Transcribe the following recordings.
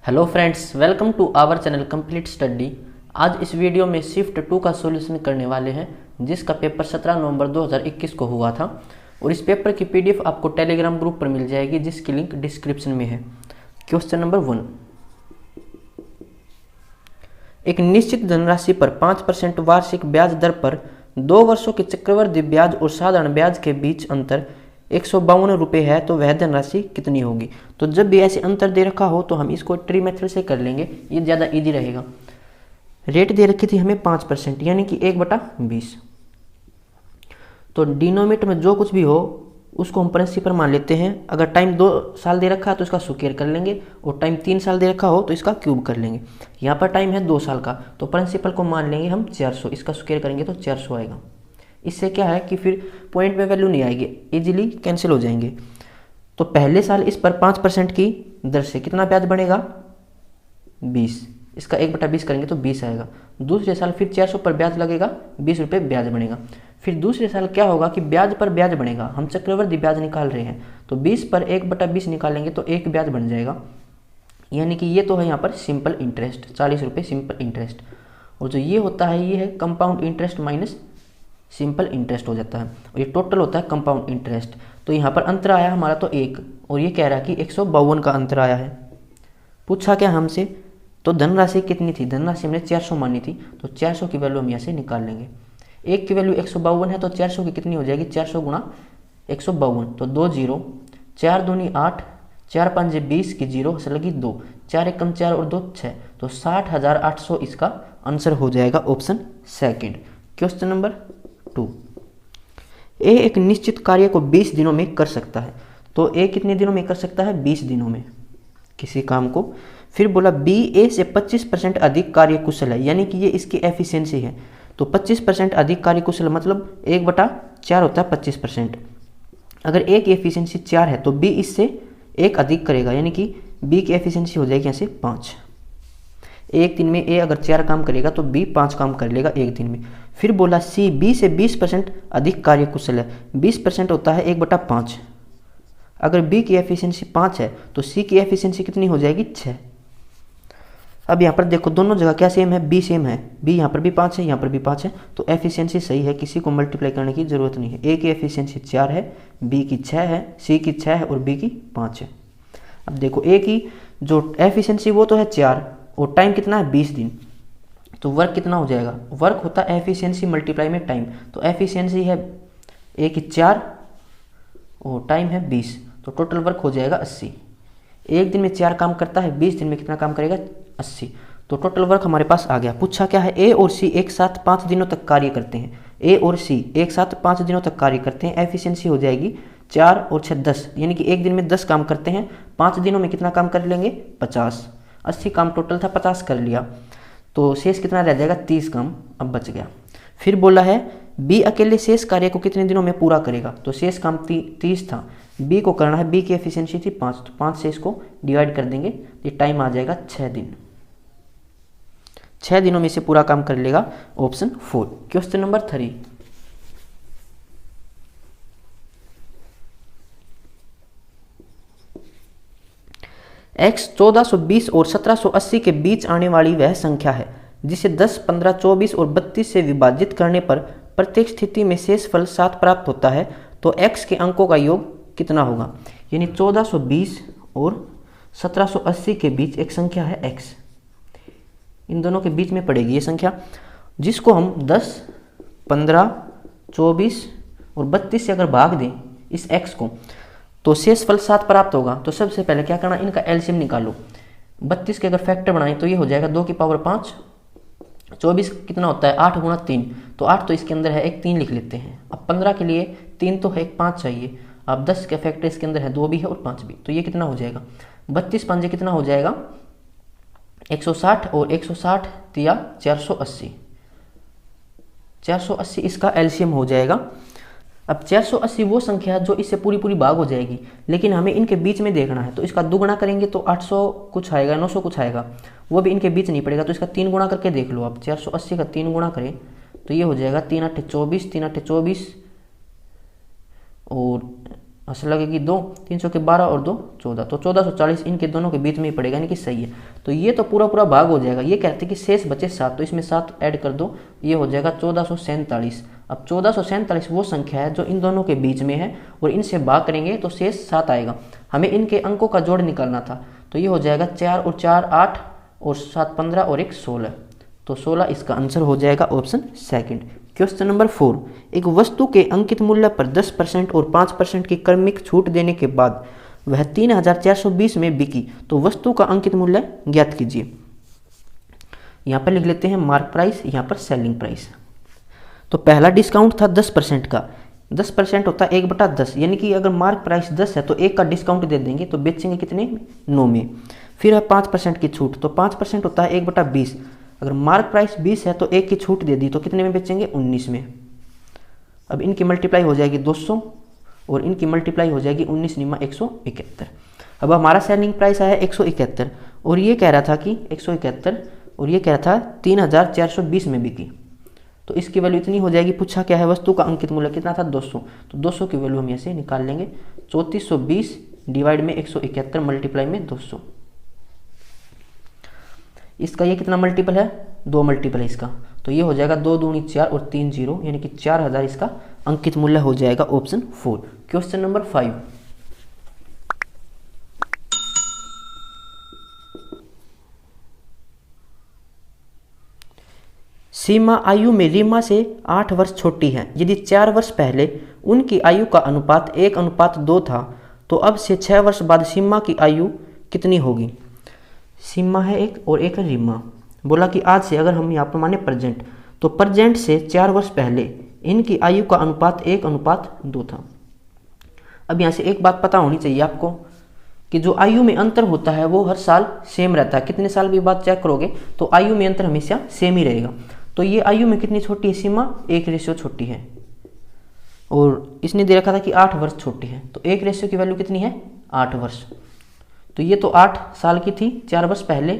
Hello friends, welcome to our channel complete study. आज इस video में शिफ्ट 2 का सॉल्यूशन करने वाले हैं, जिसका पेपर 17 नवंबर 2021 को हुआ था और इस पेपर की पीडीएफ आपको टेलीग्राम ग्रुप पर मिल जाएगी, जिसकी लिंक डिस्क्रिप्शन में है। क्वेश्चन नंबर 1, एक निश्चित धनराशि पर 5% वार्षिक ब्याज दर पर 2 वर्षों के चक्रवृद्धि ब्याज और साधारण ब्याज के बीच अंतर 152 रुपये है, तो वह धनराशि कितनी होगी। तो जब भी ऐसे अंतर दे रखा हो तो हम इसको ट्री मेथड से कर लेंगे, ये ज़्यादा इजी रहेगा। रेट दे रखी थी हमें 5%, यानी कि 1/20। तो डिनोमिनेटर में जो कुछ भी हो उसको हम प्रिंसिपल मान लेते हैं। अगर टाइम 2 साल दे रखा है तो इसका स्क्वायर कर लेंगे, और टाइम 3 साल दे रखा हो तो इसका क्यूब कर लेंगे। यहाँ पर टाइम है 2 साल का, तो प्रिंसिपल को मान लेंगे हम 400, इसका स्क्वायर करेंगे तो 400 आएगा। इससे क्या है कि फिर पॉइंट में वैल्यू नहीं आएगी, इजीली कैंसिल हो जाएंगे। तो पहले साल इस पर 5% की दर से कितना ब्याज बनेगा, 20। इसका 1/20 करेंगे तो 20 आएगा। दूसरे साल फिर 400 पर ब्याज लगेगा, 20 रुपये ब्याज बनेगा। फिर दूसरे साल क्या होगा कि ब्याज पर ब्याज बनेगा, हम चक्रवृद्धि ब्याज निकाल रहे हैं, तो 20 पर 1/20 निकालेंगे तो 1 ब्याज बन जाएगा। यानी कि ये तो है यहाँ पर सिंपल इंटरेस्ट, 40 रुपये सिंपल इंटरेस्ट। और जो ये होता है ये है compound interest minus simple interest हो जाता है, और ये टोटल होता है कंपाउंड इंटरेस्ट। तो यहाँ पर अंतर आया हमारा तो 1, और ये कह रहा है कि 152 का अंतर आया है। पूछा क्या हमसे, तो धनराशि कितनी थी, धनराशि हमने 400 मानी थी, तो 400 की वैल्यू हम यहाँ से निकाल लेंगे। 1 की वैल्यू 152 है, तो 400 की कितनी हो जाएगी, 400 गुणा 152, तो 2 जीरो, 4 दूनी 8, 4 पंजे 20 की जीरो से लगी 2, 4 एकम 4 और 2 6, तो 60,800 इसका आंसर हो जाएगा, ऑप्शन सेकंड। क्वेश्चन नंबर 2, ए एक निश्चित कार्य को 20 दिनों में कर सकता है। तो ए कितने दिनों में कर सकता है, 20 दिनों में किसी काम को। फिर बोला बी ए से 25% अधिक कार्य कुशल है, यानी कि ये इसकी एफिशिएंसी है। तो 25% अधिक कार्य कुशल मतलब 1/4 होता है 25%। अगर ए की एफिशिएंसी 4 है तो बी इससे 1 अधिक करेगा, यानी कि बी की एफिशिएंसी हो जाएगी यहाँ से 5। एक दिन में ए अगर 4 काम करेगा तो बी 5 काम कर लेगा एक दिन में। फिर बोला सी बी से 20% अधिक कार्य कुशल है, 20% होता है 1/5। अगर बी की एफिशिएंसी 5 है तो सी की एफिशिएंसी कितनी हो जाएगी, 6। अब यहाँ पर देखो दोनों जगह क्या सेम है, बी सेम है, बी यहाँ पर भी 5 है, यहाँ पर भी 5 है, तो एफिशिएंसी सही है, किसी को मल्टीप्लाई करने की जरूरत नहीं है। ए की एफिशिएंसी 4 है, बी की 6 है, सी की 6 है और बी की 5 है। अब देखो ए की जो एफिशिएंसी वो तो है 4, और टाइम कितना है 20 दिन, तो वर्क कितना हो जाएगा, वर्क होता है एफिशिएंसी मल्टीप्लाई में टाइम। तो एफिशिएंसी है ए की 4 और टाइम है 20, तो टोटल वर्क हो जाएगा 80। एक दिन में 4 काम करता है, 20 दिन में कितना काम करेगा, 80। तो टोटल वर्क हमारे पास आ गया। पूछा क्या है, ए और सी एक साथ 5 दिनों तक कार्य करते हैं। ए और सी एक साथ 5 दिनों तक कार्य करते हैं, एफिशिएंसी हो जाएगी 4 और 6 10, यानी कि एक दिन में 10 काम करते हैं, 5 दिनों में कितना काम कर लेंगे, 50। 80 काम टोटल था, 50 कर लिया, तो शेष कितना रह जाएगा, 30 काम अब बच गया। फिर बोला है बी अकेले शेष कार्य को कितने दिनों में पूरा करेगा। तो शेष काम 30 था, बी को करना है, बी की एफिशिएंसी थी 5, तो 5 से इसको डिवाइड कर देंगे, ये टाइम आ जाएगा 6 दिन। 6 दिनों में से पूरा काम कर लेगा, ऑप्शन 4। क्वेश्चन नंबर 3, x 1420 और 1780 के बीच आने वाली वह संख्या है जिसे 10, 15, 24 और 32 से विभाजित करने पर प्रत्येक स्थिति में शेष फल 7 प्राप्त होता है। तो x के अंकों का योग कितना होगा। यानी 1420 और 1780 के बीच एक संख्या है x, इन दोनों के बीच में पड़ेगी ये संख्या, जिसको हम 10, 15, 24 और 32 से अगर भाग दें इस x को, तो शेष फल 7 प्राप्त होगा। तो सबसे पहले क्या करना, इनका एलसीएम निकालो। 32 के अगर फैक्टर बनाएं तो ये हो जाएगा 2 की पावर 5। 24 कितना होता है, 8 गुणा 3, तो 8 तो इसके अंदर है, एक 3 लिख लेते हैं। अब 15 के लिए 3 तो है, एक 5 चाहिए। अब 10 के फैक्टर इसके अंदर है, 2 भी है और 5 भी, तो ये कितना हो जाएगा, 32 पंजे कितना हो जाएगा, 160, और 160 दिया 480, 480 इसका एलसीएम हो जाएगा। अब 480 वो संख्या जो इससे पूरी पूरी भाग हो जाएगी, लेकिन हमें इनके बीच में देखना है, तो इसका दुगुना करेंगे तो 800 कुछ आएगा, 900 कुछ आएगा, वो भी इनके बीच नहीं पड़ेगा, तो इसका 3 गुणा करके देख लो आप। 480 का 3 गुणा करें तो ये हो जाएगा 3 8 24, 3 8 24 और असर लगेगी 2, 300 के 12 और 2 14, तो 1440 इनके दोनों के बीच में ही पड़ेगा, यानी कि सही है। तो ये तो पूरा पूरा भाग हो जाएगा। ये कहते हैं कि शेष बचे 7, तो इसमें 7 ऐड कर दो, ये हो जाएगा 1447। अब 1447 वो संख्या है जो इन दोनों के बीच में है और इनसे भाग करेंगे तो शेष 7 आएगा। हमें इनके अंकों का जोड़ निकालना था, तो ये हो जाएगा 4 और 4 8 और 7 15 और 1 16, तो 16 इसका आंसर हो जाएगा ऑप्शन सेकंड। क्वेश्चन नंबर 4, एक वस्तु के अंकित मूल्य पर 10% और 5% की क्रमिक छूट देने के बाद वह 3420 में बिकी, तो वस्तु का अंकित मूल्य ज्ञात कीजिए। यहाँ पर लिख लेते हैं मार्क प्राइस, यहाँ पर सेलिंग प्राइस। तो पहला डिस्काउंट था 10% का, 10% होता है 1/10, यानी कि अगर मार्क प्राइस 10 है तो 1 का डिस्काउंट दे देंगे तो बेचेंगे कितने, 9 में। फिर है 5% की छूट, तो 5% होता है 1/20, अगर मार्क प्राइस 20 है तो 1 की छूट दे दी तो कितने में बेचेंगे, 19 में। अब इनकी मल्टीप्लाई हो जाएगी 200 और इनकी मल्टीप्लाई हो जाएगी 19 निमा 171। अब हमारा सेलिंग प्राइस आया 171 और ये कह रहा था कि 171 और ये कह रहा था 3420 में बिकी, तो इसकी वैल्यू इतनी हो जाएगी। पूछा क्या है, वस्तु का अंकित मूल्य कितना था, 200, तो 200 की वैल्यू हम ऐसे निकाल लेंगे, 3420 डिवाइड में 171 मल्टीप्लाई में 200। इसका ये कितना मल्टीपल है, 2 मल्टीपल है इसका, तो ये हो जाएगा 2 दूनी 4 और 3 0, यानी कि 4000 इसका अंकित मूल्य हो जाएगा ऑप्शन 4। क्वेश्चन नंबर 5, सीमा आयु में रीमा से 8 वर्ष छोटी है। यदि 4 वर्ष पहले उनकी आयु का अनुपात 1:2 था, तो अब से 6 वर्ष बाद सीमा की आयु कितनी होगी। सीमा है एक और एक है रीमा। बोला कि आज से, अगर हम यहाँ पर माने प्रेजेंट, तो प्रेजेंट से 4 वर्ष पहले इनकी आयु का अनुपात 1:2 था। अब यहाँ से एक बात पता होनी चाहिए आपको कि जो आयु में अंतर होता है वो हर साल सेम रहता है। कितने साल भी बाद चेक करोगे तो आयु में अंतर हमेशा सेम ही रहेगा। तो ये आयु में कितनी छोटी है सीमा, 1 छोटी है, और इसने दे रखा था कि 8 वर्ष छोटी है, तो 1 की वैल्यू कितनी है, 8 वर्ष। तो ये तो 8 साल की थी 4 वर्ष पहले,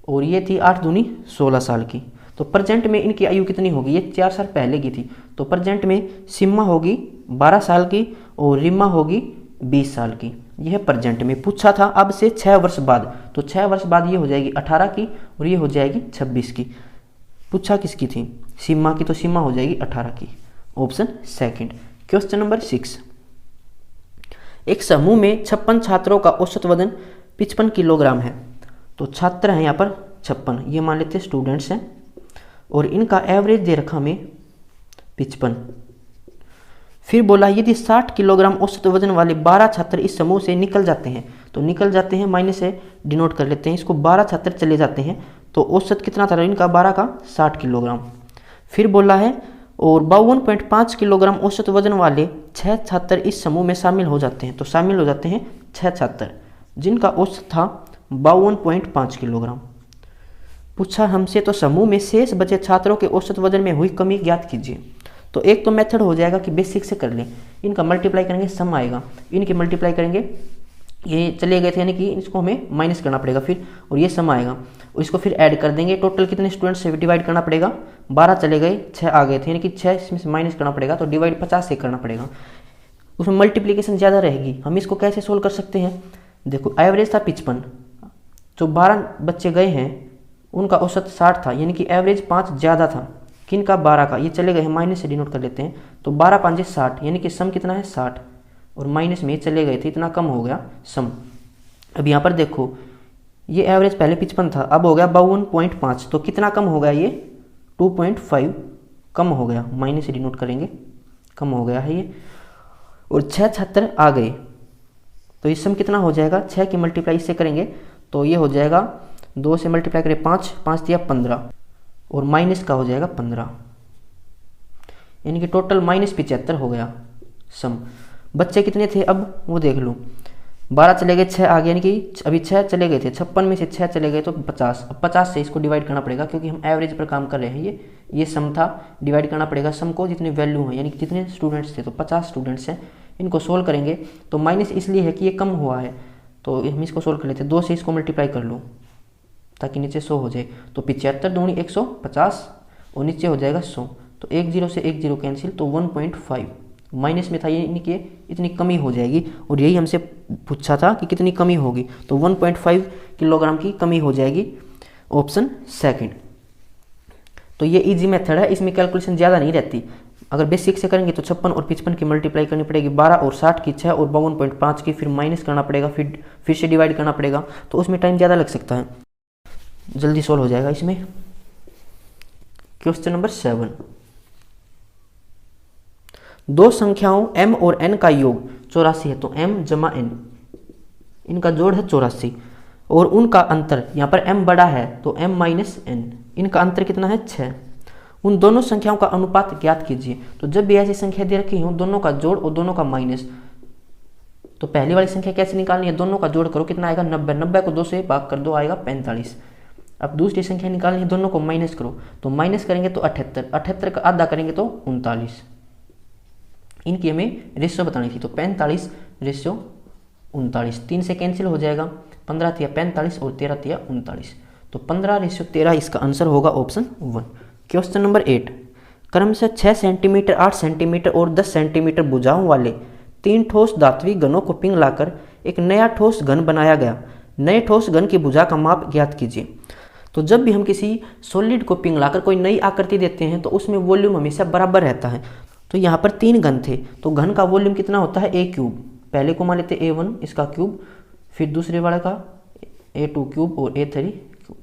और ये थी 8 दूनी 16 साल की। तो प्रेजेंट में इनकी आयु कितनी होगी, ये 4 साल पहले की थी, तो प्रेजेंट में सीमा होगी 12 साल की और रीमा होगी 20 साल की। यह प्रेजेंट में पूछा था। अब से 6 वर्ष बाद, तो 6 वर्ष बाद ये हो जाएगी 18 की और ये हो जाएगी 26 की। पूछा किसकी थी, सीमा की, तो सीमा हो जाएगी 18 की, ऑप्शन सेकंड। क्वेश्चन नंबर 6, एक समूह में 56 छात्रों का औसत वजन 55 किलोग्राम है। तो छात्र हैं यहाँ पर 56, ये मान लेते स्टूडेंट्स हैं, और इनका एवरेज दे रखा हमें 55। फिर बोला यदि 60 किलोग्राम औसत वजन वाले 12 छात्र इस समूह से निकल जाते हैं, तो निकल जाते हैं माइनस से डिनोट कर लेते हैं इसको, 12 छात्र चले जाते हैं तो औसत कितना था इनका, 12 का 60 किलोग्राम। फिर बोला है और 52.5 किलोग्राम औसत वजन वाले 6 छात्र इस समूह में शामिल हो जाते हैं, तो शामिल हो जाते हैं 6 छात्र जिनका औसत था 52.5 किलोग्राम। पूछा हमसे तो समूह में शेष बचे छात्रों के औसत वजन में हुई कमी ज्ञात कीजिए। तो एक तो मेथड हो जाएगा कि बेसिक से कर लें, इनका मल्टीप्लाई करेंगे सम आएगा, इनकी मल्टीप्लाई करेंगे, ये चले गए थे यानी कि इसको हमें माइनस करना पड़ेगा फिर, और ये सम आएगा और इसको फिर ऐड कर देंगे। टोटल कितने स्टूडेंट्स से डिवाइड करना पड़ेगा, 12 चले गए 6 आ गए थे, यानी कि 6 इसमें से माइनस करना पड़ेगा, तो डिवाइड 50 से करना पड़ेगा, उसमें मल्टीप्लीकेशन ज़्यादा रहेगी। हम इसको कैसे सोल्व कर सकते हैं, देखो एवरेज था 55, जो 12 बच्चे गए हैं उनका औसत 60 था, यानी कि एवरेज 5 ज़्यादा था, किनका 12 का, ये चले गए हैं माइनस से डिनोट कर लेते हैं, तो 12 5 60, यानी कि सम कितना है 60, और माइनस में चले गए थे, इतना कम हो गया सम। अब यहाँ पर देखो ये एवरेज पहले 55 था, अब हो गया 52.5, तो कितना कम हो गया, ये 2.5 कम हो गया, माइनस से डिनोट करेंगे, कम हो गया है ये, और 6 छात्र आ गए, तो इस सम कितना हो जाएगा, 6 की मल्टीप्लाई इससे करेंगे तो ये हो जाएगा 2 से मल्टीप्लाई करें 5, 5 दिया 15, और माइनस का हो जाएगा 15, यानी कि टोटल -75 हो गया सम। बच्चे कितने थे अब वो देख लो, 12 चले गए 6 आ गए, यानी कि अभी 6 चले गए थे, 56 में से 6 चले गए तो 50। अब 50 से इसको डिवाइड करना पड़ेगा क्योंकि हम एवरेज पर काम कर रहे हैं, ये सम था, डिवाइड करना पड़ेगा सम को जितने वैल्यू हैं, यानी कि जितने स्टूडेंट्स थे, तो 50 स्टूडेंट्स हैं, इनको सोल्व करेंगे तो माइनस इसलिए है कि ये कम हुआ है, तो हम इसको सोल्व कर लेते हैं, 2 से इसको मल्टीप्लाई कर लो ताकि नीचे 100 हो जाए, तो 75 दूनी 150 और नीचे हो जाएगा 100, तो 1 0 से 1 0 कैंसिल, तो 1.5 माइनस में था, यानी कि इतनी कमी हो जाएगी। और यही हमसे पूछा था कि कितनी कमी होगी, तो 1.5 किलोग्राम की कमी हो जाएगी, ऑप्शन सेकंड। तो ये इजी मेथड है, इसमें कैलकुलेशन ज़्यादा नहीं रहती। अगर बेसिक से करेंगे तो 56 और 55 की मल्टीप्लाई करनी पड़ेगी, 12 और 60 की 6 और 52.5 की, फिर माइनस करना पड़ेगा, फिर से डिवाइड करना पड़ेगा, तो उसमें टाइम ज़्यादा लग सकता है। जल्दी सोल्व हो जाएगा इसमें। क्वेश्चन नंबर 7, दो संख्याओं m और n का योग 84 है, तो m जमा n, इनका जोड़ है 84, और उनका अंतर, यहाँ पर m बड़ा है तो m माइनस n, इनका अंतर कितना है 6। उन दोनों संख्याओं का अनुपात ज्ञात कीजिए। तो जब भी ऐसी संख्या दे रखी हो, दोनों का जोड़ और दोनों का माइनस, तो पहली वाली संख्या कैसे निकालनी है, दोनों का जोड़ करो, कितना आएगा 90, 90 को 2 से भाग कर दो, आएगा 45। अब दूसरी संख्या निकालनी है, दोनों को माइनस करो, तो माइनस करेंगे तो 78, 78 का आधा करेंगे तो 39। इनकी हमें रेशियो बतानी थी, तो 45 रेशियो 39, 3 से कैंसिल हो जाएगा, 15 तिया 45 और 13 तिया 39, तो 15 रेशियो 13 इसका आंसर होगा ऑप्शन 1। क्वेश्चन नंबर 8, क्रमशः 6 सेंटीमीटर, 8 सेंटीमीटर और 10 सेंटीमीटर भुजाओं वाले 3 ठोस धात्विक घनों को पिघलाकर एक नया ठोस घन बनाया गया। नए ठोस घन की भुजा का माप ज्ञात कीजिए। तो जब भी हम किसी सॉलिड को पिघलाकर कोई नई आकृति देते हैं तो उसमें वॉल्यूम हमेशा बराबर रहता है। तो यहाँ पर 3 घन थे, तो घन का वॉल्यूम कितना होता है a क्यूब, पहले को मान लेते a1 इसका क्यूब, फिर दूसरे वाले का a2 क्यूब और a3 क्यूब,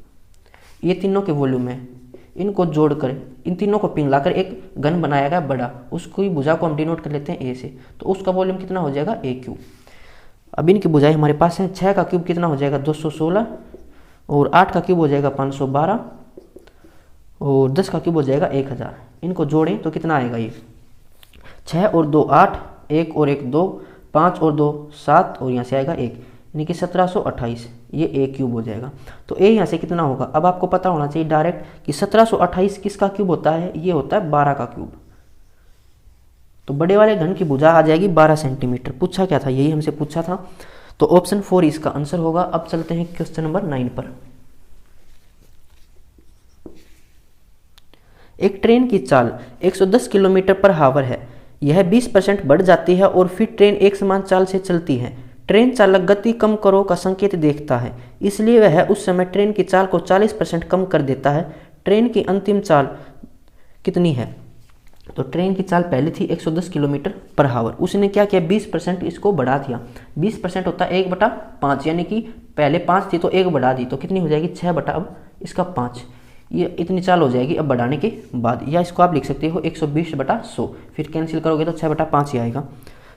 ये तीनों के वॉल्यूम है। इनको जोड़कर इन तीनों को पिघलाकर एक घन बनाया गया बड़ा, उसकी भुजा को हम डिनोट कर लेते हैं a से, तो उसका वॉल्यूम कितना हो जाएगा a क्यूब। अब इनकी भुजाएं हमारे पास हैं, 6 का क्यूब कितना हो जाएगा 216, और 8 का क्यूब हो जाएगा 512, और 10 का क्यूब हो जाएगा 1000। इनको जोड़ें तो कितना आएगा, ये 6 और 2 8, 1 और 1 2, 5 और 2 7, और यहाँ से आएगा 1, यानी कि 1728, ये a क्यूब हो जाएगा। तो a यहाँ से कितना होगा, अब आपको पता होना चाहिए डायरेक्ट कि 1728 किसका क्यूब होता है, ये होता है 12 का क्यूब। तो बड़े वाले घन की भुजा आ जाएगी 12 सेंटीमीटर। पूछा क्या था, यही हमसे पूछा था, तो ऑप्शन 4 इसका आंसर होगा। अब चलते हैं क्वेश्चन नंबर 9 पर। एक ट्रेन की चाल 110 किलोमीटर पर हावर है, यह 20% बढ़ जाती है और फिर ट्रेन एक समान चाल से चलती है। ट्रेन चालक गति कम करो का संकेत देखता है, इसलिए वह उस समय ट्रेन की चाल को 40% कम कर देता है। ट्रेन की अंतिम चाल कितनी है। तो ट्रेन की चाल पहले थी 110 किलोमीटर पर हावर, उसने क्या किया 20% इसको बढ़ा दिया। 20% होता है 1/5, यानी कि पहले 5 थी तो 1 बढ़ा दी, तो कितनी हो जाएगी 6 बटा अब इसका 5, ये इतनी चाल हो जाएगी अब बढ़ाने के बाद। या इसको आप लिख सकते हो 120/100, फिर कैंसिल करोगे तो 6/5 ही आएगा।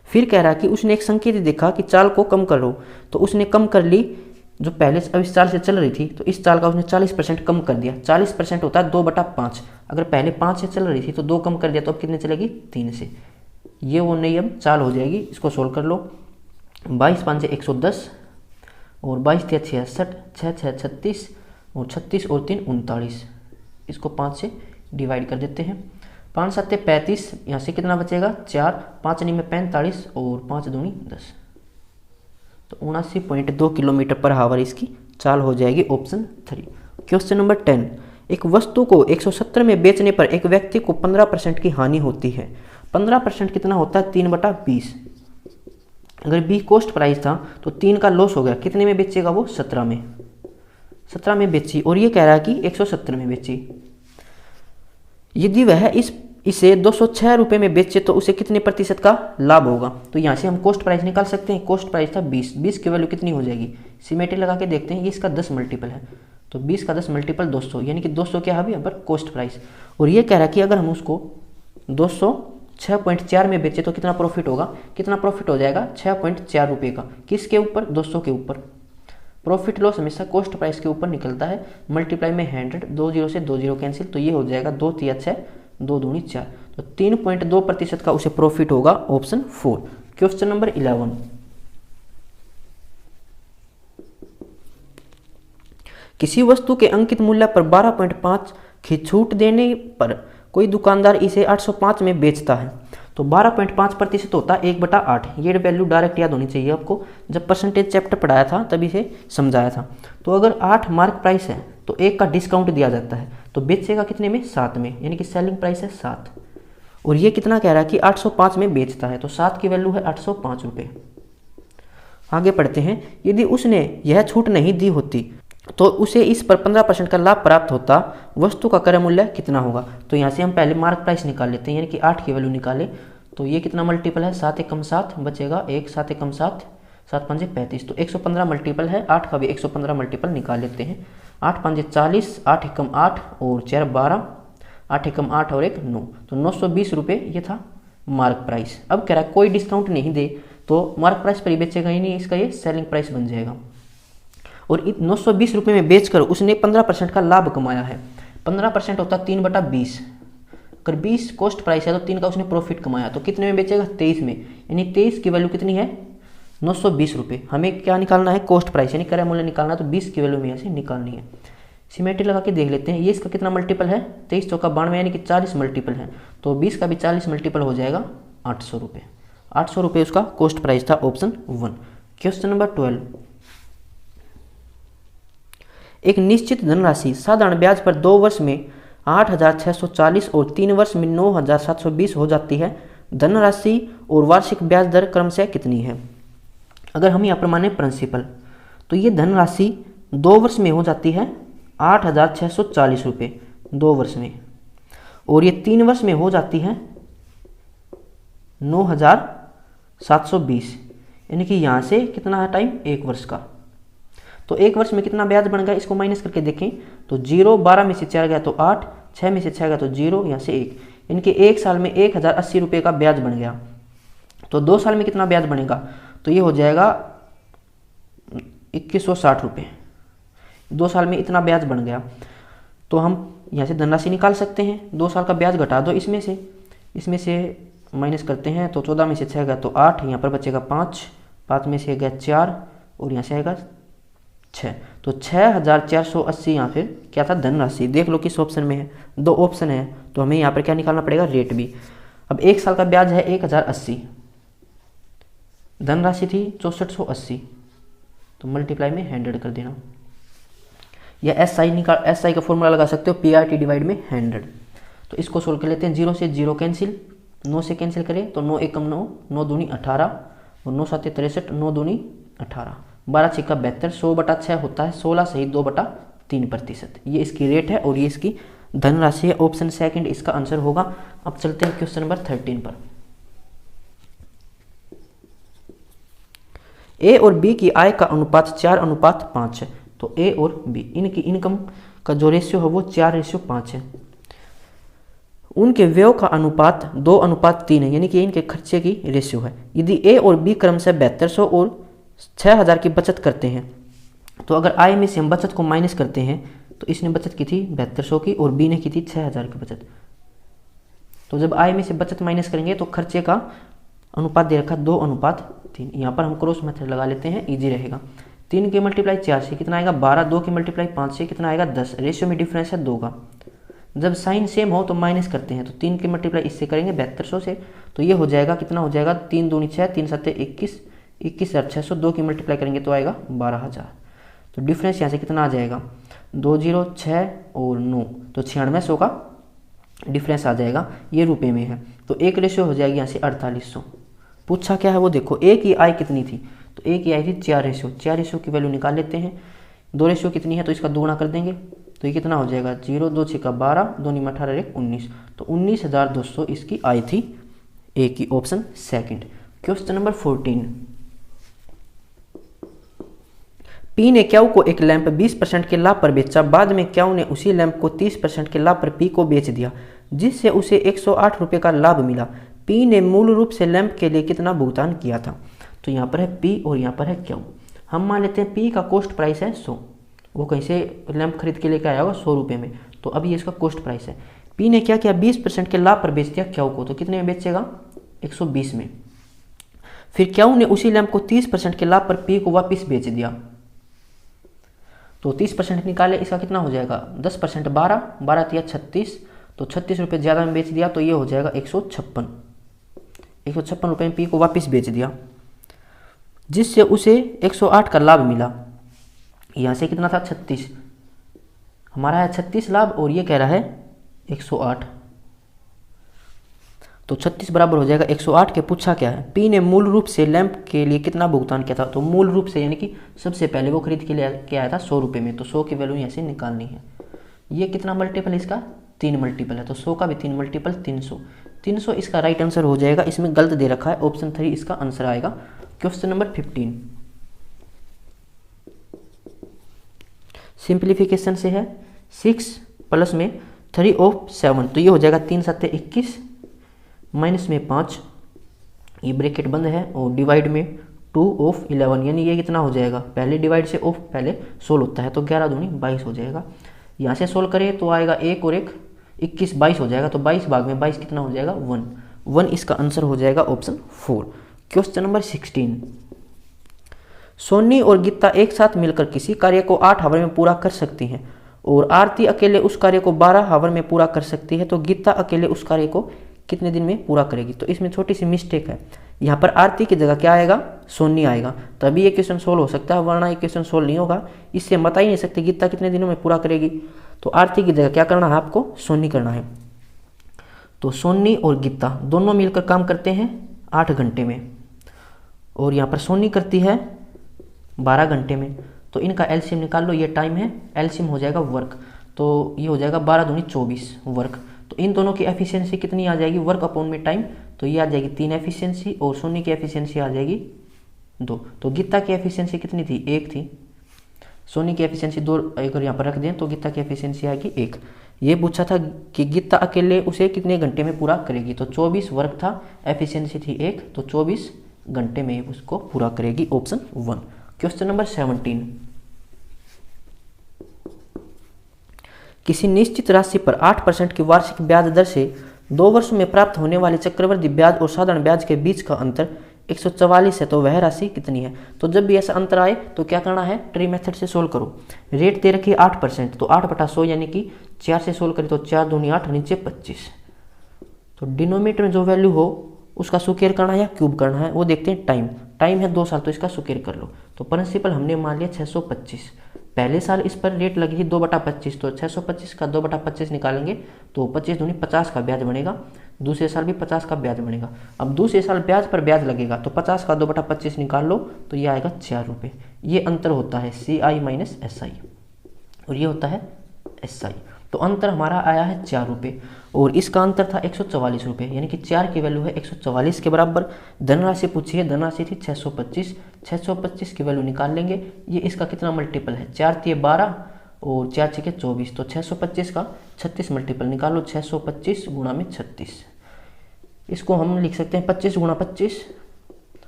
फिर कह रहा है कि उसने एक संकेत देखा कि चाल को कम करो, तो उसने कम कर ली, जो पहले अब इस चाल से चल रही थी तो इस चाल का उसने 40% कम कर दिया। 40% होता है 2/5, अगर पहले 5 से चल रही थी तो 2 कम कर दिया, तो अब कितने चलेगी 3 से। ये वो नई अब चाल हो जाएगी। इसको सोल्व कर लो, 22 5 से 110, और 22 3 66, 6 6 36, और 36 और 3 39। इसको 5 से डिवाइड कर देते हैं, 5 7 35, यहाँ से कितना बचेगा 4, 5 9 में 45, और 5 दूनी 10, तो 79.2 किलोमीटर पर हावर इसकी चाल हो जाएगी, ऑप्शन 3। क्वेश्चन नंबर 10, एक वस्तु को 170 में बेचने पर एक व्यक्ति को 15% की हानि होती है। 15% कितना होता है 3/20। अगर बी कॉस्ट प्राइस था तो 3 का लॉस हो गया, कितने में बेचेगा वो 17 में, 17 में बेची, और ये कह रहा है कि 170 में बेची। यदि वह इसे 206 रुपये में बेचे तो उसे कितने प्रतिशत का लाभ होगा। तो यहाँ से हम कॉस्ट प्राइस निकाल सकते हैं। कॉस्ट प्राइस था 20, 20 की वैल्यू कितनी हो जाएगी, सिमेट्री लगा के देखते हैं, ये इसका 10 मल्टीपल है, तो 20 का 10 मल्टीपल 200, यानी कि 200 क्या है यहाँ पर कॉस्ट प्राइस। और ये कह रहा है कि अगर हम उसको 206.4 में बेचे तो कितना प्रॉफिट होगा, कितना प्रॉफिट हो जाएगा 6.4 रुपये का, किसके ऊपर 200 के ऊपर। प्रॉफिट लॉस हमेशा कॉस्ट प्राइस के ऊपर निकलता है, मल्टीप्लाई में 100, 2 0 से 2 0 कैंसिल, तो ये हो जाएगा 2 3 6, 2 दूनी 4, तो 3.2% का उसे प्रॉफिट होगा, ऑप्शन 4। क्वेश्चन नंबर 11, किसी वस्तु के अंकित मूल्य पर 12.5 की छूट देने पर कोई दुकानदार इसे 805 में बेचता है। तो 12.5% होता है 1/8। ये वैल्यू डायरेक्ट याद होनी चाहिए आपको, जब परसेंटेज चैप्टर पढ़ाया था तभी से समझाया था। तो अगर 8 मार्क प्राइस है तो 1 का डिस्काउंट दिया जाता है, तो बेचेगा कितने में 7 में, यानी कि सेलिंग प्राइस है 7। और ये कितना कह रहा है कि 805 में बेचता है, तो 7 की वैल्यू है 805 रुपये। आगे पढ़ते हैं, यदि उसने यह छूट नहीं दी होती तो उसे इस पर 15% का लाभ प्राप्त होता, वस्तु का क्रय मूल्य कितना होगा। तो यहाँ से हम पहले मार्क प्राइस निकाल लेते हैं, यानी कि 8 की वैल्यू निकाले तो ये कितना मल्टीपल है, 7 एकम 7 बचेगा 1, 7 एकम 7, 7 पंजे 35, तो 115 मल्टीपल है, 8 का भी 115 मल्टीपल निकाल लेते हैं। 8 पंजे 40, 8 एकम 8 और 4 12, 8 एकम 8 और 1 9, तो 920 रुपये ये था मार्क प्राइस। अब कह रहा है कोई डिस्काउंट नहीं दे तो मार्क प्राइस पर ही बेचेगा ही नहीं, इसका ये सेलिंग प्राइस बन जाएगा। और 920 रुपये में बेचकर उसने 15% का लाभ कमाया है। 15% होता 3/20, अगर 20 कॉस्ट प्राइस है तो 3 का उसने प्रॉफिट कमाया, तो कितने में बेचेगा, 23 में, यानी 23 की वैल्यू कितनी है, 920 रुपये। हमें क्या निकालना है, कॉस्ट प्राइस यानी क्रय मूल्य निकालना है, तो 20 की वैल्यू में यहाँ से निकालनी है। सिमेट्री लगा के देख लेते हैं, ये इसका कितना मल्टीपल है, 23 चौका 92 यानी कि 40 मल्टीपल है, तो 20 का भी 40 मल्टीपल हो जाएगा 800 रुपये। 800 रुपये उसका कॉस्ट प्राइस था, ऑप्शन 1। क्वेश्चन नंबर 12, एक निश्चित धनराशि साधारण ब्याज पर 2 वर्ष में 8,640 और 3 वर्ष में 9,720 हो जाती है। धनराशि और वार्षिक ब्याज दर क्रमशः कितनी है। अगर हम यहाँ पर माने प्रिंसिपल, तो ये धनराशि 2 वर्ष में हो जाती है 8,640 रुपये 2 वर्ष में, और ये 3 वर्ष में हो जाती है 9,720, यानी कि यहाँ से कितना है टाइम, 1 वर्ष का। तो 1 वर्ष में कितना ब्याज बन गया, इसको माइनस करके देखें तो 0, 12 में से 4 गया तो 8, 6 में से 6 गया तो 0, यहाँ से 1, यानी कि 1 साल में 1,080 रुपये का ब्याज बन गया। तो 2 साल में कितना ब्याज बनेगा, तो ये हो जाएगा 2160 रुपये। 2 साल में इतना ब्याज बन गया, तो हम यहाँ से धनराशि निकाल सकते हैं। 2 साल का ब्याज घटा दो इसमें से माइनस करते हैं, तो 14 में से 6 गया तो 8, यहाँ पर बचेगा 5, 5 में से गया 4 और यहाँ से आएगा 6, तो 6,480 यहाँ फिर क्या था, धनराशि। देख लो किस ऑप्शन में है, 2 ऑप्शन है, तो हमें यहाँ पर क्या निकालना पड़ेगा, रेट भी। अब 1 साल का ब्याज है 1,080, धनराशि थी 6480, तो मल्टीप्लाई में 100 कर देना, या एस आई का फॉर्मूला लगा सकते हो, PRT डिवाइड में 100। तो इसको सोल्व कर लेते हैं, 0 से 0 कैंसिल, 9 से कैंसिल करें तो 9 एकम 9, 9 दूनी 18 और 9 7 63, 9 दूनी 18, 12 छिक्का 72, 100/6 होता है 16 सही 2/3%। ये इसकी रेट है और ये इसकी धनराशि है। ऑप्शन सेकंड इसका आंसर होगा। अब चलते हैं क्वेश्चन नंबर 13 पर। ए और बी की आय का अनुपात 4:5 है। तो ए और बी इनकी इनकम का जो रेशियो है वो 4:5 है। उनके व्यय का अनुपात 2:3 है, यानी कि इनके खर्चे की रेशियो है। यदि ए और बी क्रमशः 7200 और 6000 की बचत करते हैं, तो अगर आय में से हम बचत को माइनस करते हैं तो इसने बचत की थी 7200 की और बी ने की थी 6000 की बचत। तो जब आय में से बचत माइनस करेंगे तो खर्चे का अनुपात दे रखा 2:3। यहाँ पर हम क्रॉस मेथड लगा लेते हैं, इजी रहेगा। 3 के मल्टीप्लाई 4 से कितना आएगा 12, 2 के मल्टीप्लाई 5 से कितना आएगा 10। रेशियो में डिफरेंस है 2 का। जब साइन सेम हो तो माइनस करते हैं, तो 3 के मल्टीप्लाई इससे करेंगे 7200 से, तो ये हो जाएगा कितना हो जाएगा 3 दूनी 6, 3 7 21, 21,600। 2 की मल्टीप्लाई करेंगे तो आएगा 12,000। तो डिफरेंस यहाँ से कितना आ जाएगा 2 0 6 और 9, तो 9600 का डिफरेंस आ जाएगा। ये रुपए में है तो एक रेशियो हो जाएगी यहाँ से 4800। पूछा क्या है वो देखो, ए की आय कितनी थी, तो ए की आय थी 4 रेशियो। 4 रेशियो की वैल्यू निकाल लेते हैं। 2 रेशियो कितनी है तो इसका दुगुना कर देंगे, तो ये कितना हो जाएगा 0 2 6 12, 2 9 18 1 19, तो 19,200 इसकी आय थी। ए की option second. Question number 14। P ने क्यू को एक लैंप 20% के लाभ पर बेचा। बाद में क्यू ने उसी लैंप को 30% के लाभ पर पी को बेच दिया, जिससे उसे 108 रुपये का लाभ मिला। पी ने मूल रूप से लैंप के लिए कितना भुगतान किया था। तो यहाँ पर है पी और यहाँ पर है क्यू। हम मान लेते हैं पी का कॉस्ट प्राइस है 100, वो कहीं से लैंप खरीद के लेकर आया होगा 100 रुपये में, तो अभी इसका कॉस्ट प्राइस है। पी ने क्या किया 20% के लाभ पर बेच दिया क्यू को, तो कितने में बेचेगा 120 में। फिर क्यू ने उसी लैंप को 30% के लाभ पर पी को वापस बेच दिया, तो 30% निकाले, इसका कितना हो जाएगा 10% 12, 12 तिया 36, तो 36 रुपये ज़्यादा में बेच दिया, तो ये हो जाएगा 156 रुपये में पी को वापस बेच दिया, जिससे उसे 108 का लाभ मिला। यहाँ से कितना था 36, हमारा है 36 लाभ और ये कह रहा है 108। तो 36 बराबर हो जाएगा 108 के। पूछा क्या है, पी ने मूल रूप से लैंप के लिए कितना भुगतान किया था। तो मूल रूप से यानी कि सबसे पहले वो खरीद के लिए आया था 100 रुपये में, तो 100 की वैल्यू यहाँ से निकालनी है। ये कितना मल्टीपल है इसका, 3 मल्टीपल है, तो 100 का भी 3 मल्टीपल 300। 300 इसका राइट आंसर हो जाएगा। इसमें गलत दे रखा है, ऑप्शन 3 इसका आंसर आएगा। क्वेश्चन नंबर 15 सिंप्लीफिकेशन से है। 6 प्लस में 3 ऑफ 7, तो ये हो जाएगा 3 7 21 माइनस में 5, ये ब्रैकेट बंद है, और डिवाइड में 2 ऑफ 11, यानी ये कितना हो जाएगा, पहले डिवाइड से ऑफ पहले सोल्व होता है, तो 11 दूनी 22 हो जाएगा। यहाँ से सोल्व करें तो आएगा 1 और 1 21 22 हो जाएगा, तो 22 भाग में 22 कितना हो जाएगा 1 इसका आंसर हो जाएगा ऑप्शन 4। क्वेश्चन नंबर 16 सोनी और गीता एक साथ मिलकर किसी कार्य को 8 आवर में पूरा कर सकती हैं और आरती अकेले उस कार्य को 12 आवर में पूरा कर सकती है, तो गीता अकेले उस कार्य को कितने दिन में पूरा करेगी। तो इसमें छोटी सी मिस्टेक है, यहाँ पर आरती की जगह क्या आएगा, सोनी आएगा, तभी ये क्वेश्चन सोल्व हो सकता है, वरना ये क्वेश्चन सोल्व नहीं होगा। इससे बता ही नहीं सकते गीता कितने दिनों में पूरा करेगी, तो आरती की जगह क्या करना है आपको, सोनी करना है। तो सोनी और गीता दोनों मिलकर काम करते हैं 8 घंटे में, और यहाँ पर सोनी करती है 12 घंटे में, तो इनका एलसीएम निकाल लो, ये टाइम है, एलसीएम हो जाएगा वर्क, तो ये हो जाएगा 12 दूनी 24 वर्क। तो इन दोनों की एफिशिएंसी कितनी आ जाएगी, वर्क अपॉन में टाइम, तो ये आ जाएगी 3 एफिशिएंसी, और सोनी की एफिशिएंसी आ जाएगी 2। तो गीता की एफिशिएंसी कितनी थी, 1 थी, सोनी की एफिशिएंसी 2 अगर यहाँ पर रख दें तो गीता की एफिशिएंसी आएगी 1। ये पूछा था कि गीता अकेले उसे कितने घंटे में पूरा करेगी, तो 24 वर्क था, एफिशिएंसी थी 1, तो 24 घंटे में उसको पूरा करेगी, ऑप्शन 1। क्वेश्चन नंबर 17 किसी निश्चित राशि पर 8% की वार्षिक ब्याज दर से 2 वर्षों में प्राप्त होने वाले चक्रवृद्धि ब्याज और साधारण ब्याज के बीच का अंतर 144 है, तो वह राशि कितनी है। तो जब भी ऐसा अंतर आए तो क्या करना है, ट्री मेथड से सोल्व करो। रेट दे रखी है 8%, तो 8/100 यानी कि 4 से सोल्व करें तो 4 दूनी 8, नीचे 25। तो डिनोमिनेटर में जो वैल्यू हो उसका सुकेर करना है या क्यूब करना है, वो देखते हैं। टाइम है 2 साल, तो इसका सुकेर कर लो। तो प्रिंसिपल हमने मान लिया 625, पहले साल इस पर रेट लगी थी 2/25, तो 625 का 2/25 निकालेंगे तो 25 दूनी 50 का ब्याज बनेगा, दूसरे साल भी 50 का ब्याज बनेगा। अब दूसरे साल ब्याज पर ब्याज लगेगा, तो 50 का 2/25 निकाल लो, तो ये आएगा 4 रुपये। ये अंतर होता है CI माइनस SI, और ये होता है SI। तो अंतर हमारा आया है 4 रुपये, और इसका अंतर था 144 रुपये, यानी कि 4 की वैल्यू है 144 के बराबर। धनराशि पूछी है, धनराशि थी 625, 625 की वैल्यू निकाल लेंगे। ये इसका कितना मल्टीपल है, 4 × 12 और 4 × 24, तो 625 का 36 मल्टीपल निकालो, 625 गुणा में 36। इसको हम लिख सकते हैं 25 × 25,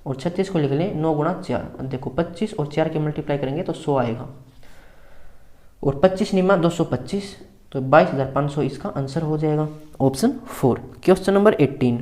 और 36 को लिख लें 9 × 4। देखो 25 और 4 के मल्टीप्लाई करेंगे तो 100 आएगा, और 25 निमा 225, तो 22,500 इसका आंसर हो जाएगा, ऑप्शन 4। क्वेश्चन नंबर 18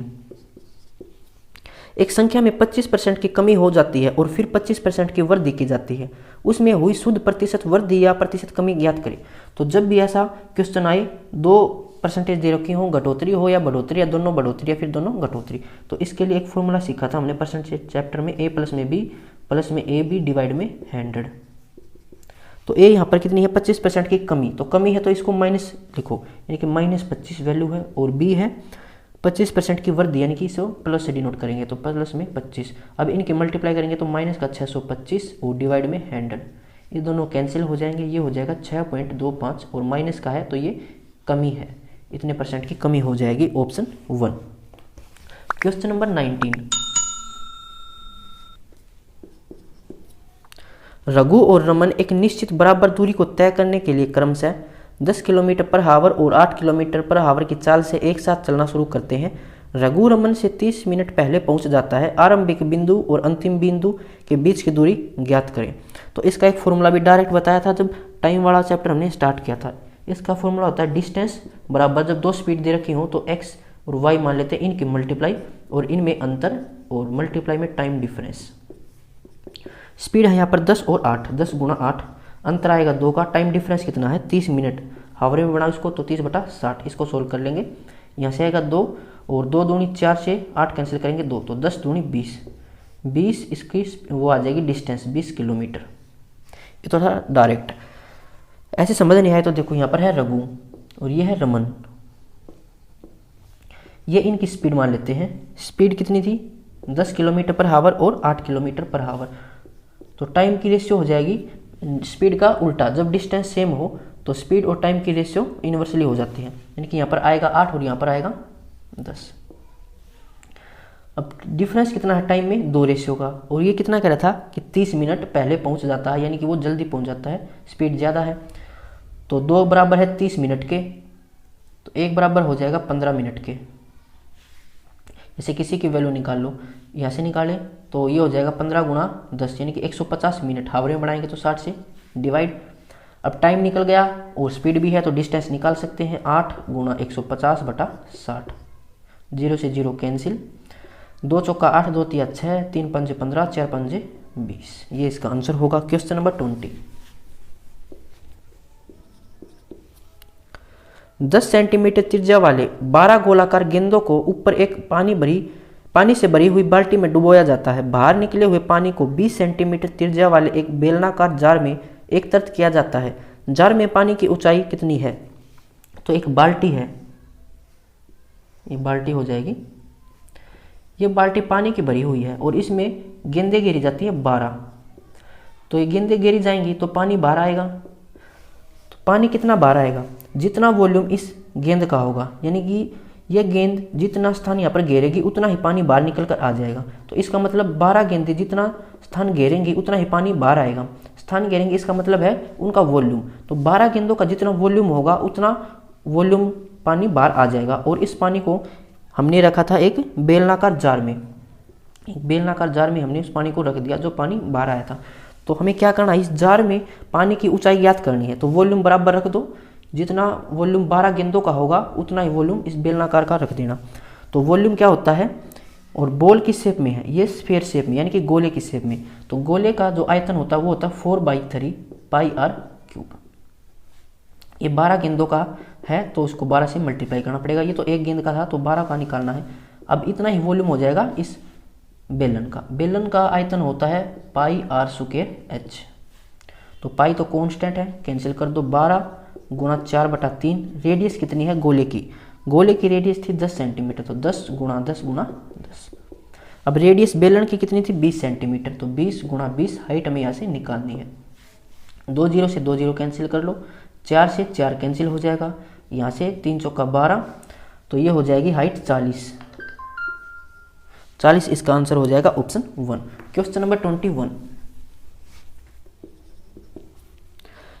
एक संख्या में 25% की कमी हो जाती है और फिर 25% की वृद्धि की जाती है, उसमें हुई शुद्ध प्रतिशत वृद्धि या प्रतिशत कमी ज्ञात करें। तो जब भी ऐसा क्वेश्चन आए, 2% दे रखी हो, घटोतरी हो या बढ़ोतरी, या दोनों बढ़ोतरी या फिर दोनों घटोतरी, तो इसके लिए एक फॉर्मूला सीखा था हमने परसेंटेज चैप्टर में, A + में B + में AB डिवाइड में 100। तो ए यहाँ पर कितनी है, 25% की कमी, तो कमी है तो इसको माइनस लिखो, यानी कि -25 वैल्यू है, और बी है 25% की वृद्धि, यानी कि इसे प्लस से डिनोट करेंगे, तो प्लस में 25। अब इनके मल्टीप्लाई करेंगे तो माइनस का 625 और डिवाइड में 100, ये दोनों कैंसिल हो जाएंगे, ये हो जाएगा 6.25, और माइनस का है तो ये कमी है, इतने % की कमी हो जाएगी, ऑप्शन 1। क्वेश्चन नंबर 19 रघु और रमन एक निश्चित बराबर दूरी को तय करने के लिए क्रमशः 10 किलोमीटर/आवर और 8 किलोमीटर/आवर की चाल से एक साथ चलना शुरू करते हैं। रघु रमन से 30 मिनट पहले पहुंच जाता है। आरंभिक बिंदु और अंतिम बिंदु के बीच की दूरी ज्ञात करें। तो इसका एक फॉर्मूला भी डायरेक्ट बताया था जब टाइम वाला चैप्टर हमने स्टार्ट किया था। इसका फॉर्मूला होता है डिस्टेंस बराबर, जब 2 स्पीड दे रखी हो तो x और y मान लेते हैं, इनकी मल्टीप्लाई और इनमें अंतर, और मल्टीप्लाई में टाइम डिफरेंस। स्पीड है यहाँ पर 10 और 8, 10 × 8, अंतर आएगा 2 का, टाइम डिफरेंस कितना है 30 मिनट, हावरे में बना इसको तो 30/60, इसको सोल्व कर लेंगे। यहाँ से आएगा 2, और 2 दूनी 4 से 8 कैंसिल करेंगे 2, तो 10 दूनी 20, 20 इसकी वो आ जाएगी डिस्टेंस 20 किलोमीटर। ये तो था डायरेक्ट। ऐसे समझ नहीं आए तो देखो यहाँ पर है रघु और ये है रमन, ये इनकी स्पीड मान लेते हैं। स्पीड कितनी थी, 10 किलोमीटर पर हावर और 8 किलोमीटर पर हावर। तो टाइम की रेशियो हो जाएगी स्पीड का उल्टा। जब डिस्टेंस सेम हो तो स्पीड और टाइम की रेशियो इन्वर्सली हो जाती है, यानी कि यहाँ पर आएगा 8 और यहाँ पर आएगा 10। अब डिफरेंस कितना है टाइम में, 2 रेशियो का। और ये कितना कह रहा था कि 30 मिनट पहले पहुँच जाता है, यानी कि वो जल्दी पहुँच जाता है, स्पीड ज़्यादा है। तो 2 बराबर है 30 मिनट के, तो 1 बराबर हो जाएगा 15 मिनट के। जैसे किसी की वैल्यू निकाल लो, यहाँ से निकालें तो ये हो जाएगा 15 गुणा 10, यानी कि 150 मिनट। हावर में बढ़ाएंगे तो 60 से डिवाइड। अब टाइम निकल गया और स्पीड भी है तो डिस्टेंस निकाल सकते हैं, 8 गुणा 150 बटा 60। 0 से 0 कैंसिल, 2 चौका 8, 2 तिया 6, 3 पंजे 15, 4 पंजे 20। ये इसका आंसर होगा क्वेश्चन नंबर 20। 10 सेंटीमीटर त्रिज्या वाले 12 गोलाकार गेंदों को ऊपर एक पानी से भरी हुई बाल्टी में डुबोया जाता है। बाहर निकले हुए पानी को 20 सेंटीमीटर त्रिज्या वाले एक बेलनाकार जार में एकत्रित किया जाता है। जार में पानी की ऊंचाई कितनी है? तो एक बाल्टी है, ये बाल्टी हो जाएगी। ये बाल्टी पानी की भरी हुई है और इसमें गेंदें घेरी जाती है 12। तो ये गेंदें घेरी जाएंगी तो पानी बाहर आएगा। तो पानी कितना बाहर आएगा? जितना वॉल्यूम इस गेंद का होगा, यानी कि यह गेंद जितना स्थान यहाँ पर घेरेगी उतना ही पानी बाहर निकल कर आ जाएगा। तो इसका मतलब 12 गेंदें जितना स्थान घेरेंगी उतना ही पानी बाहर आएगा। स्थान घेरेंगे इसका मतलब है उनका वॉल्यूम। तो 12 गेंदों का जितना वॉल्यूम होगा उतना वॉल्यूम पानी बाहर आ जाएगा। और इस पानी को हमने रखा था एक बेलनाकार जार में। एक बेलनाकार जार में हमने उस पानी को रख दिया जो पानी बाहर आया था। तो हमें क्या करना है, इस जार में पानी की ऊंचाई ज्ञात करनी है। तो वॉल्यूम बराबर रख दो, जितना वॉल्यूम 12 गेंदों का होगा उतना ही वॉल्यूम इस बेलनाकार का रख देना। तो वॉल्यूम क्या होता है, और बॉल किस शेप में है, ये स्फीयर शेप में, यानी कि गोले की शेप में। तो गोले का जो आयतन होता है वो होता है 4/3 πr³। ये 12 गेंदों का है तो उसको 12 से मल्टीप्लाई करना पड़ेगा। ये तो एक गेंद का था तो 12 का निकालना है। अब इतना ही वॉल्यूम हो जाएगा इस बेलन का। बेलन का आयतन होता है πr²h। तो पाई तो कांस्टेंट है, कैंसिल कर दो। 12 गुणा 4/3। रेडियस कितनी है गोले की? गोले की रेडियस थी 10 सेंटीमीटर, तो 10 गुणा 10 गुणा 10। अब रेडियस बेलन की कितनी थी? 20 सेंटीमीटर, तो 20 गुणा 20 हाइट हमें यहाँ से निकालनी है। 2 0 से 2 0 कैंसिल कर लो, 4 से 4 कैंसिल हो जाएगा, यहाँ से 3 चौका 12, तो ये हो जाएगी हाइट 40। 40 इसका आंसर हो जाएगा ऑप्शन 1। Question number 21।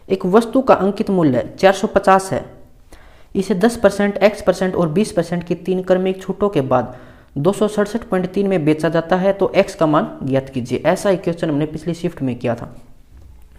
एक वस्तु का अंकित मूल्य 450 है। इसे 10%, X% और 20% की 3 क्रमिक छूटों के बाद 267.3 में बेचा जाता है, तो X का मान ज्ञात कीजिए। ऐसा ही क्वेश्चन हमने पिछली शिफ्ट में किया था।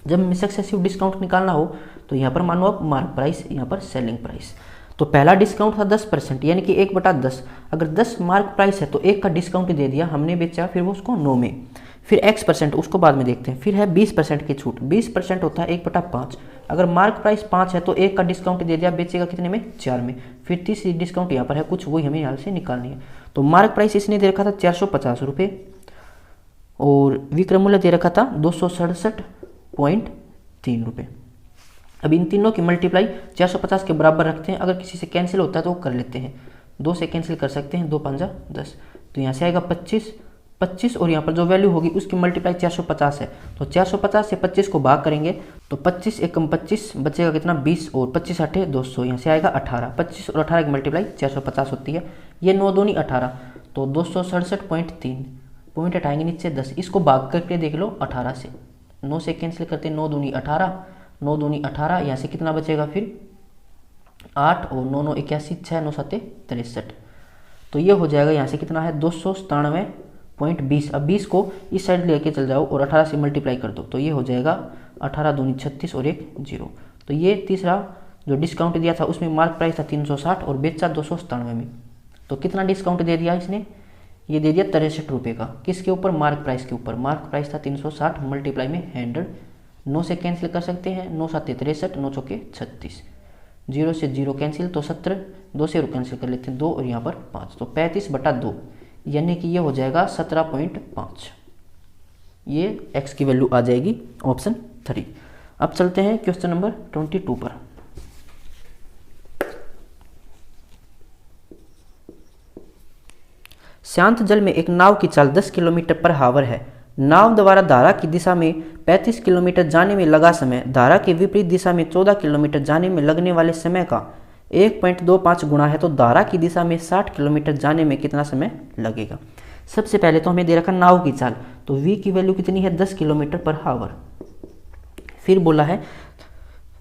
जब हमें सक्सेसिव डिस्काउंट निकालना हो तो यहाँ पर मानो आप मार्क प्राइस, यहाँ पर सेलिंग प्राइस। तो पहला डिस्काउंट था 10%, यानी कि 1/10। अगर 10 मार्क प्राइस है तो 1 का डिस्काउंट दे दिया, हमने बेचा फिर वो उसको 9 में। फिर X% उसको बाद में देखते हैं। फिर है 20% की छूट। 20% होता है 1/5। अगर मार्क प्राइस 5 है तो 1 का डिस्काउंट दे दिया, बेचेगा कितने में? 4 में। फिर तीसरी डिस्काउंट यहाँ पर है कुछ, वही हमें यहाँ से निकालनी है। तो मार्क प्राइस इसने दे रखा था 450 रुपये और विक्रय मूल्य दे रखा था 267.3 रुपये। अब इन तीनों की मल्टीप्लाई 450 के बराबर रखते हैं। अगर किसी से कैंसिल होता है तो वो कर लेते हैं, 2 से कैंसिल कर सकते हैं, 2 पंजा 10। तो यहाँ से आएगा 25 और यहाँ पर जो वैल्यू होगी उसकी मल्टीप्लाई 450 है। तो 450 से 25 को भाग करेंगे तो 25 एकम 25 बचेगा कितना? 20 और 25 8 200, यहाँ से आएगा 18। 25 और 18 की मल्टीप्लाई 450 होती है। ये 9 दूनी 18, तो 267.3। पॉइंट हटाएंगे नीचे 10, इसको भाग करके देख लो 18 से। 9 से कैंसिल करते 9 दूनी 18, 9 दूनी 18, यहाँ से कितना बचेगा फिर? 8 और 9 9 81, 6 9 7 63। तो ये हो जाएगा यहाँ से कितना है? 297.20। अब 20 को इस साइड लेके चल जाओ और 18 से मल्टीप्लाई कर दो, तो ये हो जाएगा 18 दूनी 36 और 1 0। तो ये तीसरा जो डिस्काउंट दिया था उसमें मार्क प्राइस था 360 और बेचा 297 में। तो कितना डिस्काउंट दे दिया इसने? ये दे दिया 63 रुपये का। किसके ऊपर? मार्क प्राइस के ऊपर। मार्क प्राइस था 360, मल्टीप्लाई में 100। 9 से कैंसिल कर सकते हैं, 9 7 63, 9 चौके 36। 0 से 0 कैंसिल तो 17, 2 से कैंसिल कर लेते हैं 2 और यहाँ पर 5, तो 35/2, यानी कि ये हो जाएगा 17.5। ये x की वैल्यू आ जाएगी ऑप्शन 3। अब चलते हैं क्वेश्चन नंबर 22 पर। शांत जल में एक नाव की चाल 10 किलोमीटर पर हावर है। नाव द्वारा धारा की दिशा में 35 किलोमीटर जाने में लगा समय धारा के विपरीत दिशा में 14 किलोमीटर जाने में लगने वाले समय का 1.25 गुणा है, तो धारा की दिशा में 60 किलोमीटर जाने में कितना समय लगेगा। सबसे पहले तो हमें दे रखा नाव की चाल, तो v की वैल्यू कितनी है 10 किलोमीटर पर हावर। फिर बोला है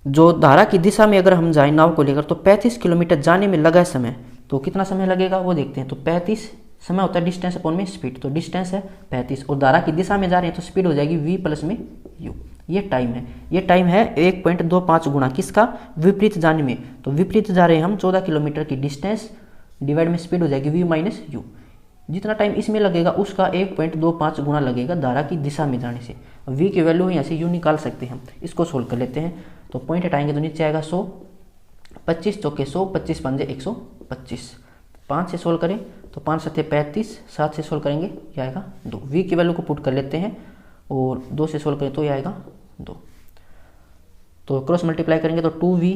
जो धारा की दिशा में अगर हम जाए नाव को लेकर तो 35 किलोमीटर जाने में लगा समय, तो कितना समय लगेगा वो देखते हैं। तो 35 समय होता है डिस्टेंस अपॉन में स्पीड, तो डिस्टेंस है 35 और धारा की दिशा में जा रहे हैं तो स्पीड हो जाएगी v प्लस में u। ये टाइम है 1.25 गुणा किसका, विपरीत जाने में, तो विपरीत जा रहे हैं हम 14 किलोमीटर की डिस्टेंस डिवाइड में स्पीड हो जाएगी v माइनस यू। जितना टाइम इसमें लगेगा उसका 1.25 गुणा लगेगा धारा की दिशा में जाने से। v की वैल्यू यहाँ से u निकाल सकते हैं हम। इसको सोल्व कर लेते हैं, तो पॉइंट हटाएंगे तो नीचे आएगा 100, 25 चौके 100, 25 पंजे 125। 5 से सोल्व करें तो 5 सत्ते 35, 7 से सोल्व करेंगे ये आएगा 2। v की वैल्यू को पुट कर लेते हैं और 2 से सोल्व करें तो ये आएगा 2। तो क्रॉस मल्टीप्लाई करेंगे तो 2v,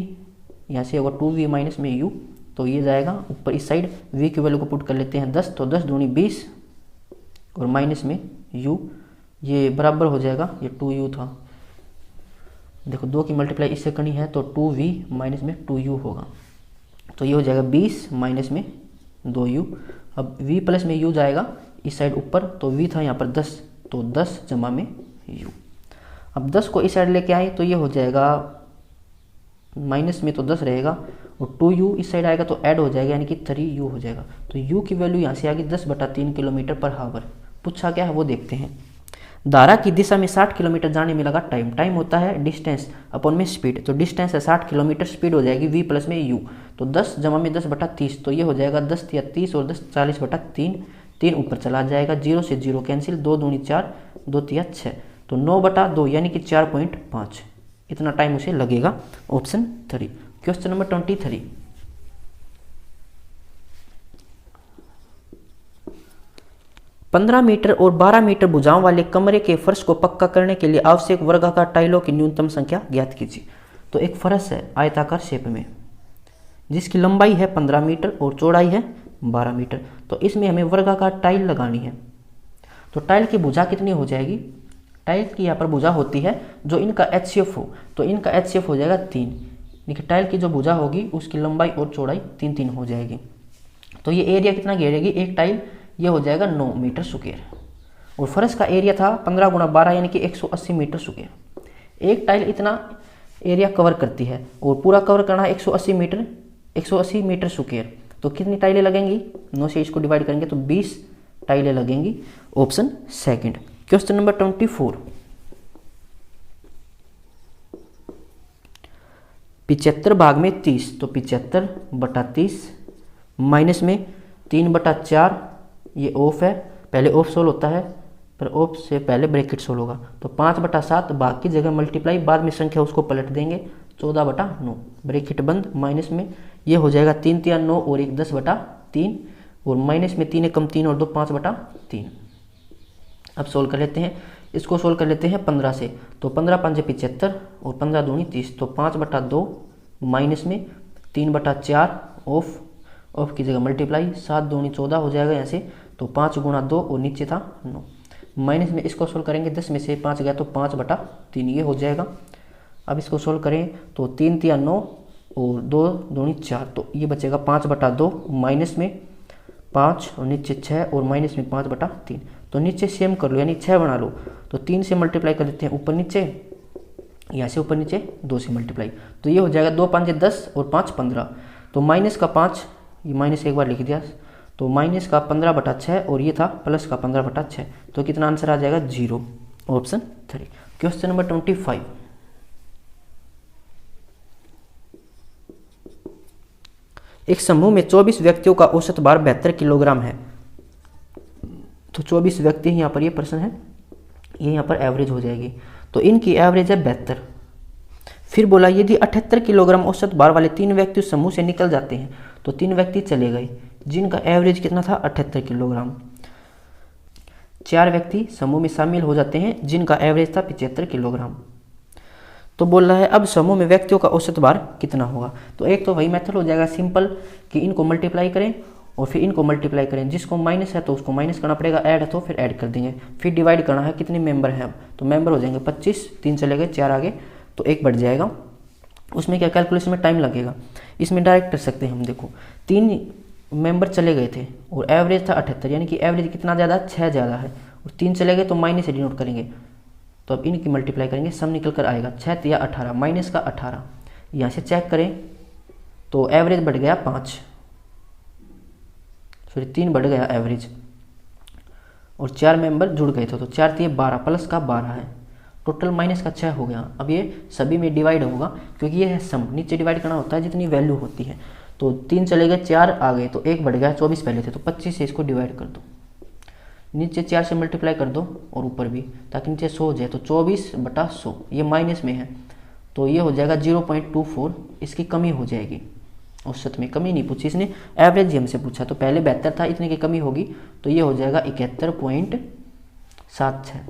यहाँ से होगा 2v माइनस में u, तो ये जाएगा ऊपर इस साइड। v की वैल्यू को पुट कर लेते हैं 10, तो 10 दूनी 20 और माइनस में u, ये बराबर हो जाएगा, ये 2u था, देखो 2 की मल्टीप्लाई इससे करनी है तो 2v माइनस में 2u होगा, तो ये हो जाएगा 20 माइनस में 2u। अब v प्लस में u जाएगा इस साइड ऊपर, तो v था यहाँ पर 10, तो 10 जमा में u। अब 10 को इस साइड लेके आए तो ये हो जाएगा माइनस में, तो 10 रहेगा और 2u इस साइड आएगा तो ऐड हो जाएगा, यानी कि 3u हो जाएगा। तो u की वैल्यू यहाँ से आ गई 10/3 किलोमीटर पर हावर। पूछा क्या है वो देखते हैं। धारा की दिशा में 60 किलोमीटर जाने में लगा टाइम होता है डिस्टेंस अपॉन में स्पीड, तो डिस्टेंस है 60 किलोमीटर, स्पीड हो जाएगी v प्लस में u, तो 10 जमा में 10/30, तो ये हो जाएगा 10 या 30 और 10 40/3, 3 ऊपर चला जाएगा, 0 से 0 कैंसिल, 2 दूनी 4, 2 तिया 6, तो 9/2 यानी कि 4.5 इतना टाइम उसे लगेगा। ऑप्शन 3। Question number 23। पंद्रह मीटर और 12 मीटर भुजाओं वाले कमरे के फर्श को पक्का करने के लिए आवश्यक वर्गाकार टाइलों की न्यूनतम संख्या ज्ञात कीजिए। तो एक फर्श है आयताकार शेप में जिसकी लंबाई है 15 मीटर और चौड़ाई है 12 मीटर, तो इसमें हमें वर्गाकार टाइल लगानी है। तो टाइल की भुजा कितनी हो जाएगी, टाइल की यहाँ पर भुजा होती है जो इनका HCF हो, तो इनका HCF हो जाएगा 3, देखिए टाइल की जो भुजा होगी उसकी लंबाई और चौड़ाई 3 हो जाएगी। तो ये एरिया कितना घेरेगी, एक टाइल ये हो जाएगा 9 मीटर स्क्वायर, और फर्श का एरिया था 15 गुणा 12 यानी कि 180 मीटर स्क्वायर। एक टाइल इतना एरिया कवर करती है और पूरा कवर करना है 180 मीटर स्क्वायर, तो कितनी टाइलें लगेंगी, 9 से इसको डिवाइड करेंगे तो 20 टाइलें लगेंगी। Option second. Question number 24। 75 भाग में 30, तो 75/30 माइनस में 3/4, ये ऑफ है, पहले ऑफ सोल्व होता है पर ऑफ से पहले ब्रैकेट सोल्व होगा, तो 5/7 भाग की जगह मल्टीप्लाई, बाद में संख्या उसको पलट देंगे, 14/9 ब्रैकेट बंद, माइनस में ये हो जाएगा 3 तिया 9 और 1 10/3 और माइनस में 3 कम 3 और 2 5/3। अब सोल्व कर लेते हैं, इसको सोल्व कर लेते हैं 15 से, तो 15 पंजे 75 और 15 दूनी 30, तो 5/2 माइनस में 3/4 ऑफ की जगह मल्टीप्लाई, 7 दूनी 14 हो जाएगा यहाँ से, तो 5 गुणा 2 और नीचे था 9, माइनस में इसको सोल्व करेंगे 10 में से 5 गया तो 5/3 ये हो जाएगा। अब इसको सोल्व करें तो 3 तिया 9 और 2 दूनी 4, तो ये बचेगा 5/2 माइनस में 5 और नीचे 6 और माइनस में 5/3, तो नीचे सेम कर लो यानी 6 बना लो, तो 3 से मल्टीप्लाई कर देते हैं ऊपर नीचे, यहाँ से ऊपर नीचे 2 से मल्टीप्लाई, तो ये हो जाएगा 2 5 10 और 5 15, तो माइनस का 5, ये माइनस एक बार लिख दिया, तो माइनस का 15/6 और ये था प्लस का 15/6, तो कितना आंसर आ जाएगा 0। ऑप्शन 3। Question number 25। एक समूह में 24 व्यक्तियों का औसत भार 72 किलोग्राम है, तो 24 व्यक्ति यहाँ पर ये पर्सन है, ये यहाँ पर एवरेज हो जाएगी, तो इनकी एवरेज है 72। फिर बोला यदि 78 किलोग्राम औसत भार वाले 3 व्यक्ति उस समूह से निकल जाते हैं, तो 3 व्यक्ति चले गए जिनका एवरेज कितना था 78 किलोग्राम। 4 व्यक्ति समूह में शामिल हो जाते हैं जिनका एवरेज था 75 किलोग्राम। तो बोल रहा है अब समूह में व्यक्तियों का औसत भार कितना होगा। तो एक तो वही मेथड हो जाएगा सिंपल कि इनको मल्टीप्लाई करें और फिर इनको मल्टीप्लाई करें, जिसको माइनस है तो उसको माइनस करना पड़ेगा, ऐड है तो फिर ऐड कर देंगे, फिर डिवाइड करना है कितने मेंबर हैं अब, तो मेंबर हो जाएंगे 25, 3 चले गए 4 आगे तो 1 बढ़ जाएगा। उसमें क्या कैलकुलेशन में टाइम लगेगा, इसमें डायरेक्ट कर सकते हैं हम। देखो 3 मेंबर चले गए थे और एवरेज था 78, यानी कि एवरेज कितना ज़्यादा, 6 ज़्यादा है, और 3 चले गए तो माइनस से डिनोट करेंगे, तो अब इनकी मल्टीप्लाई करेंगे, सब निकल कर आएगा 6 या 18, माइनस का 18। यहाँ से चेक करें तो एवरेज बढ़ गया 5, फिर 3 बढ़ गया एवरेज, और 4 मेंबर जुड़ गए थे तो 4 दिए 12 प्लस का 12 है, टोटल माइनस का 6 हो गया। अब ये सभी में डिवाइड होगा क्योंकि ये है सम, नीचे डिवाइड करना होता है जितनी वैल्यू होती है, तो 3 चले गए 4 आ गए तो 1 बढ़ गया, 24 पहले थे तो 25 से इसको डिवाइड कर दो, नीचे 4 से मल्टीप्लाई कर दो और ऊपर भी, ताकि नीचे 100 हो जाए, तो 24/100 ये माइनस में है तो ये हो जाएगा 0.24, इसकी कमी हो जाएगी। औसत में कमी नहीं पूछी इसने, एवरेज ही हमसे पूछा, तो पहले 72 था, इतने की कमी होगी तो ये हो जाएगा 71.76।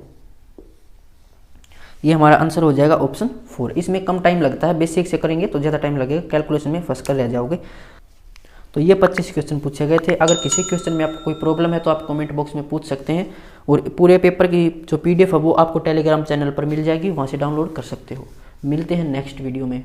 ये हमारा आंसर हो जाएगा ऑप्शन 4। इसमें कम टाइम लगता है, बेसिक से करेंगे तो ज़्यादा टाइम लगेगा, कैलकुलेशन में फंस कर रह जाओगे। तो ये 25 क्वेश्चन पूछे गए थे। अगर किसी क्वेश्चन में आपको कोई प्रॉब्लम है तो आप कमेंट बॉक्स में पूछ सकते हैं, और पूरे पेपर की जो PDF है वो आपको टेलीग्राम चैनल पर मिल जाएगी, वहाँ से डाउनलोड कर सकते हो। मिलते हैं नेक्स्ट वीडियो में।